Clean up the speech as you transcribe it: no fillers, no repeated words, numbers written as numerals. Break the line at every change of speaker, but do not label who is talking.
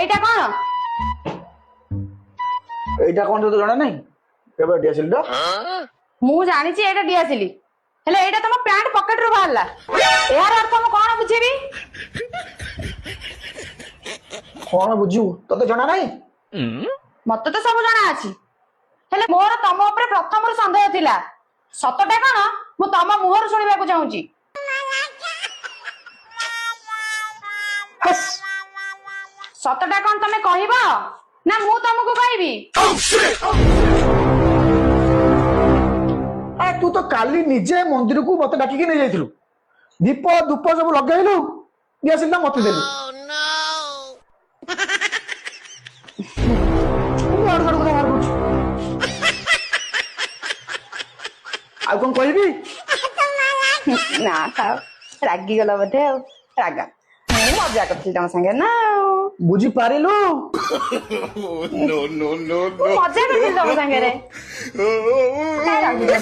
এইটা কোন
এইটা কোন তো জনা নাই কেবে ডিএসএলটা
ମୁଁ ଜାଣିଛି ଏଇଟା ଦିଆସିଲି ହେଲେ ଏଇଟା ତମ ପ୍ୟାଣ୍ଟ ପକେଟରୁ ବାହାରିଲା ଏହାର ଅର୍ଥ ମୁଁ କଣ ବୁଝେଇବି
କଣ ବୁଝିବୁ ତତେ ଜଣା ନାହିଁ
ମତେ ତ ସବୁ ଜଣା ଅଛି ହେଲେ ମୋର ତମ ଉପରେ ପ୍ରଥମରୁ ସନ୍ଦେହ ଥିଲା ସତଟା କଣ ମୁଁ ତମ ମୁହଁରୁ ଶୁଣିବାକୁ ଚାହୁଁଛି
ହେସ୍
ସତଟା କଣ ତମେ କହିବ ନା ମୁଁ ତମକୁ କହିବି
ଆ ତୁ ତ କାଲି ନିଜେ ମନ୍ଦିରକୁ ମତେ ଡାକିକି ନେଇ ଯାଇଥିଲୁ ଦୀପ ଧୂପ ସବୁ ଲଗେଇଲୁ ଦିଆସିଲଟା ମତେ ଦେଲୁ ଆଡୁ ସାଡୁ କଥା ବାହାର କରୁଛୁ ଆଉ କଣ କହିବି
ନା ଥାଉ ରାଗିଗଲ ବୋଧେ ଆଉ ରାଗ ମୁଁ ମଜା କରିଥିଲି ତମ ସାଙ୍ଗେ ନା
ବୁଝିପାରିଲୁ
ମୁଁ ମଜା କରିଥିଲି ତମ ସାଙ୍ଗରେ କାଇଁ ରାଗୁଛ?